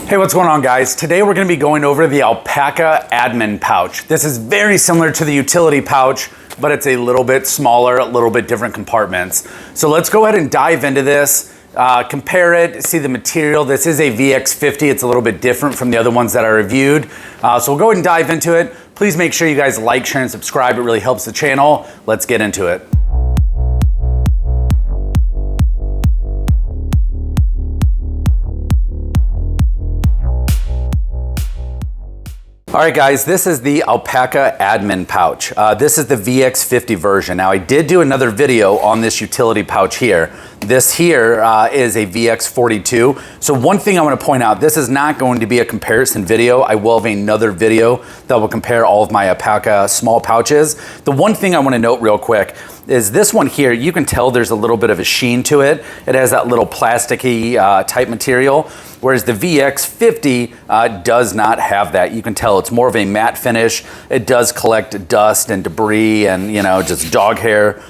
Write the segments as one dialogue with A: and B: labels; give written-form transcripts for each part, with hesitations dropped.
A: Hey, what's going on, guys? Today we're going to be going over the Alpaka Admin Pouch. This is very similar to the utility pouch, but it's a little bit smaller, a little bit different compartments. So let's go ahead and dive into this, compare it, see the material. This is a VX50. It's a little bit different from the other ones that I reviewed. So we'll go ahead and dive into it. Please make sure you guys like, share, and subscribe. It really helps the channel. Let's get into it. All right, guys, this is the Alpaka Admin Pouch. This is the VX50 version. Now, I did do another video on this utility pouch here. This here is a VX42. So one thing I want to point out, this is not going to be a comparison video. I will have another video that will compare all of my Alpaka small pouches. The one thing I want to note real quick is this one here, you can tell there's a little bit of a sheen to it. It has that little plasticky type material, whereas the VX50 does not have that. You can tell it's more of a matte finish. It does collect dust and debris and, you know, just dog hair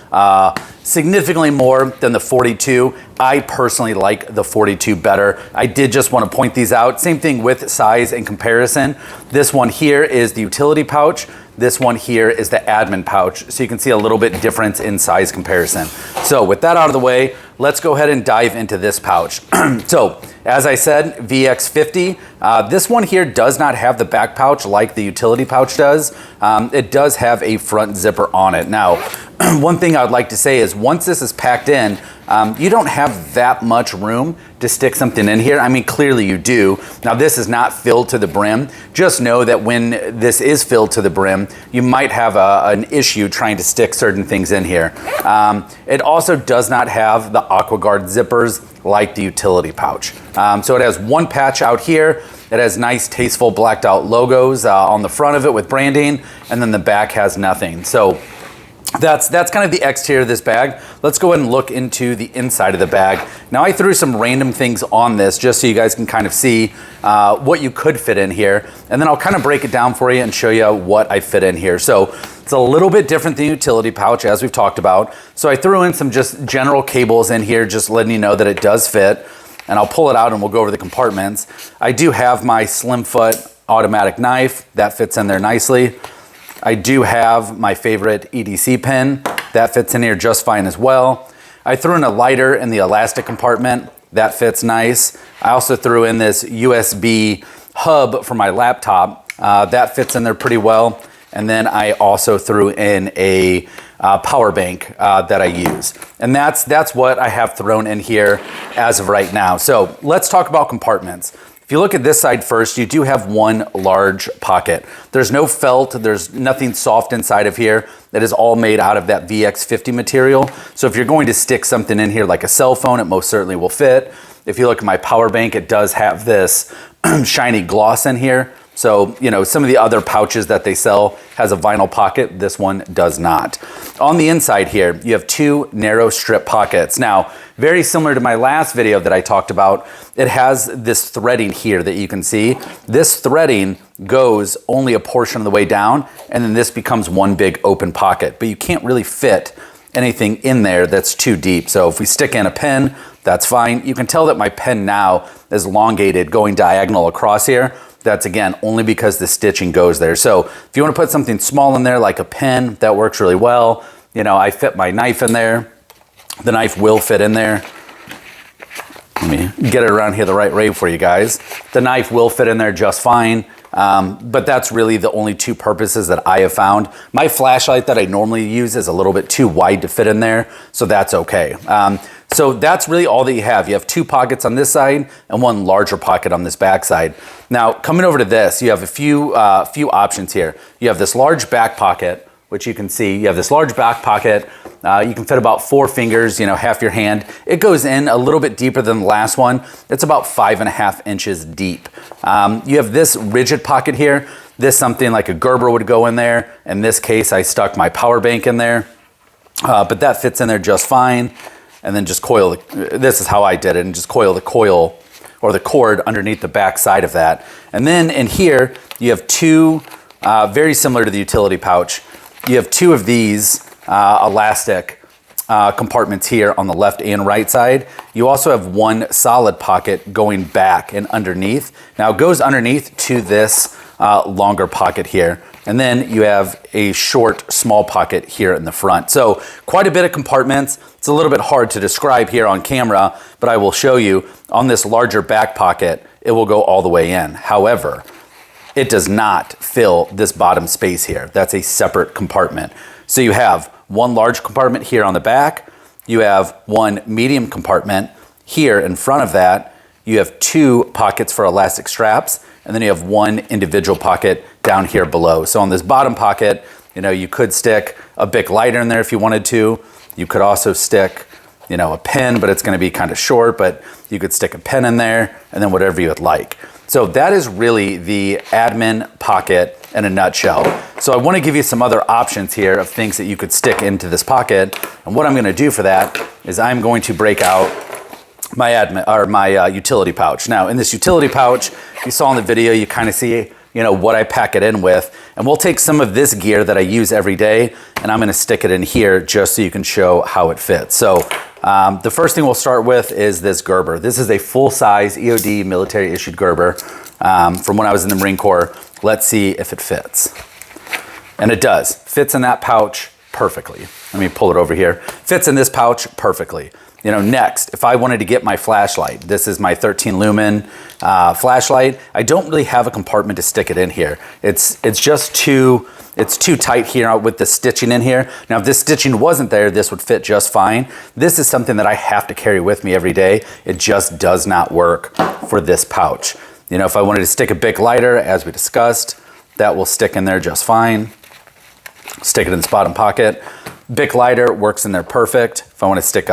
A: significantly more than the 42. I personally like the 42 better. I did just want to point these out. Same thing with size and comparison. This one here is the utility pouch. This one here is the admin pouch. So you can see a little bit difference in size comparison. So with that out of the way, let's go ahead and dive into this pouch. So as I said, VX50. This one here does not have the back pouch like the utility pouch does. It does have a front zipper on it. Now, one thing I would like to say is once this is packed in, you don't have that much room to stick something in here. I mean, clearly you do. Now, this is not filled to the brim. Just know that when this is filled to the brim, you might have an issue trying to stick certain things in here. It also does not have the AquaGuard zippers like the utility pouch. So it has one patch out here. It has nice, tasteful blacked out logos on the front of it with branding, and then the back has nothing. So that's kind of the exterior of this bag. Let's go ahead and look into the inside of the bag. Now, I threw some random things on this just so you guys can kind of see what you could fit in here. And then I'll kind of break it down for you and show you what I fit in here. So it's a little bit different than the utility pouch, as we've talked about. So I threw in some just general cables in here, just letting you know that it does fit. And I'll pull it out and we'll go over the compartments. I do have my slim foot automatic knife. That fits in there nicely. I do have my favorite EDC pin. That fits in here just fine as well. I threw in a lighter in the elastic compartment. That fits nice. I also threw in this USB hub for my laptop. That fits in there pretty well. And then I also threw in a power bank that I use. And that's what I have thrown in here as of right now. So let's talk about compartments. If you look at this side first, you do have one large pocket. There's no felt, there's nothing soft inside of here. That is all made out of that VX50 material. So if you're going to stick something in here like a cell phone, it most certainly will fit. If you look at my power bank, it does have this shiny gloss in here. So, you know, some of the other pouches that they sell has a vinyl pocket. This one does not. On the inside here, you have two narrow strip pockets. Now, very similar to my last video that I talked about, it has this threading here that you can see. This threading goes only a portion of the way down, and then this becomes one big open pocket. But you can't really fit anything in there that's too deep. So if we stick in a pen, that's fine. You can tell that my pen now is elongated going diagonal across here. That's, again, only because the stitching goes there. So if you want to put something small in there like a pen, that works really well. You know, I fit my knife in there. The knife will fit in there. Let me get it around here the right way for you guys. The knife will fit in there just fine. But that's really the only two purposes that I have found. My flashlight that I normally use is a little bit too wide to fit in there, so that's okay. So that's really all that you have. You have two pockets on this side and one larger pocket on this back side. Now, coming over to this, you have a few options here. You have this large back pocket, which you can see. You have this large back pocket. You can fit about 4 fingers, you know, half your hand. It goes in a little bit deeper than the last one. It's about 5.5 inches deep. You have this rigid pocket here. This something like a Gerber would go in there. In this case, I stuck my power bank in there, but that fits in there just fine. And then just coil, this is how I did it, and just coil the coil or the cord underneath the back side of that. And then in here, you have two, very similar to the utility pouch, you have two of these elastic compartments here on the left and right side. You also have one solid pocket going back and underneath. Now it goes underneath to this longer pocket here. And then you have a short, small pocket here in the front. So quite a bit of compartments. It's a little bit hard to describe here on camera, but I will show you on this larger back pocket, it will go all the way in. However, it does not fill this bottom space here. That's a separate compartment. So you have one large compartment here on the back. You have one medium compartment here in front of that. You have two pockets for elastic straps, and then you have one individual pocket down here below. So on this bottom pocket, you could stick a Bic lighter in there if you wanted to. You could also stick, a pen, but it's gonna be kind of short, but you could stick a pen in there and then whatever you would like. So that is really the admin pocket in a nutshell. So I want to give you some other options here of things that you could stick into this pocket. And what I'm going to do for that is I'm going to break out my utility pouch. Now in this utility pouch, you saw in the video, you kind of see what I pack it in with. And we'll take some of this gear that I use every day and I'm going to stick it in here just so you can show how it fits. So the first thing we'll start with is this Gerber. This is a full-size EOD military issued Gerber from when I was in the Marine Corps. Let's see if it fits. And it does. Fits in that pouch perfectly. Let me pull it over here. Fits in this pouch perfectly. Next, if I wanted to get my flashlight, this is my 13 lumen flashlight. I don't really have a compartment to stick it in here. It's just too tight here with the stitching in here. Now, if this stitching wasn't there, this would fit just fine. This is something that I have to carry with me every day. It just does not work for this pouch. If I wanted to stick a Bic lighter, as we discussed, that will stick in there just fine. Stick it in this bottom pocket. Bic lighter works in there perfect. If I want to stick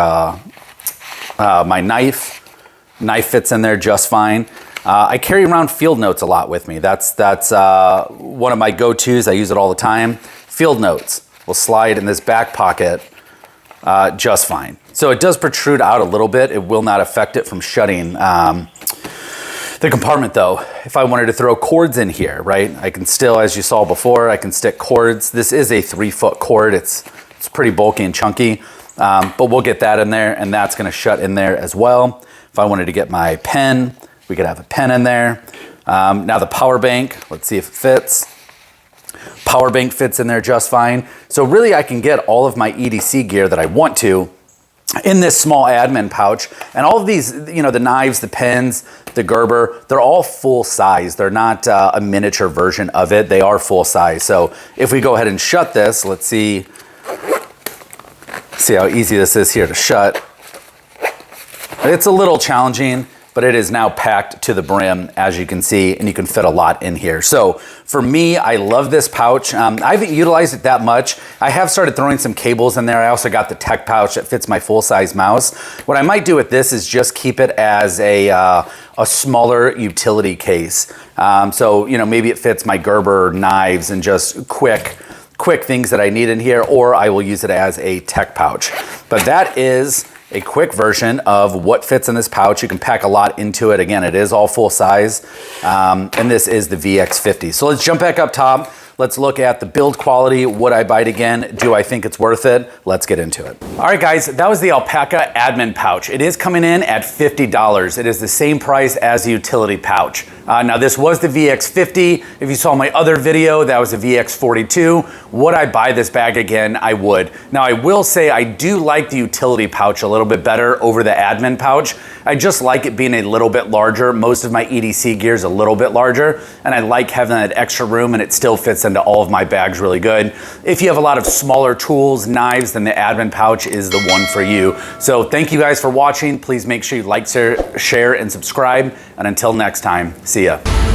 A: my knife fits in there just fine. I carry around field notes a lot with me. That's one of my go-tos. I use it all the time. Field notes will slide in this back pocket just fine. So it does protrude out a little bit. It will not affect it from shutting the compartment though. If I wanted to throw cords in here, right? I can still, as you saw before, I can stick cords. This is a 3-foot cord. It's pretty bulky and chunky, but we'll get that in there and that's gonna shut in there as well. If I wanted to get my pen, we could have a pen in there. Now the power bank, let's see if it fits. Power bank fits in there just fine. So really I can get all of my EDC gear that I want to in this small admin pouch. And all of these, the knives, the pens, the Gerber, they're all full size. They're not a miniature version of it. They are full size. So if we go ahead and shut this, let's see how easy this is here to shut. It's a little challenging, but it is now packed to the brim, as you can see, and you can fit a lot in here. So for me, I love this pouch. I haven't utilized it that much. I have started throwing some cables in there. I also got the tech pouch that fits my full-size mouse. What I might do with this is just keep it as a smaller utility case. So, maybe it fits my Gerber knives and just quick things that I need in here, or I will use it as a tech pouch. But that is a quick version of what fits in this pouch. You can pack a lot into it. Again, it is all full size, and this is the VX50. So let's jump back up top. Let's look at the build quality. Would I buy it again? Do I think it's worth it? Let's get into it. All right, guys, that was the Alpaka Admin Pouch. It is coming in at $50. It is the same price as the utility pouch. Now this was the VX50. If you saw my other video, that was a VX42. Would I buy this bag again? I would. Now I will say I do like the utility pouch a little bit better over the admin pouch. I just like it being a little bit larger. Most of my EDC gear is a little bit larger, and I like having that extra room, and it still fits into all of my bags really good. If you have a lot of smaller tools, knives, then the admin pouch is the one for you. So thank you guys for watching. Please make sure you like, share, and subscribe. And until next time, see ya.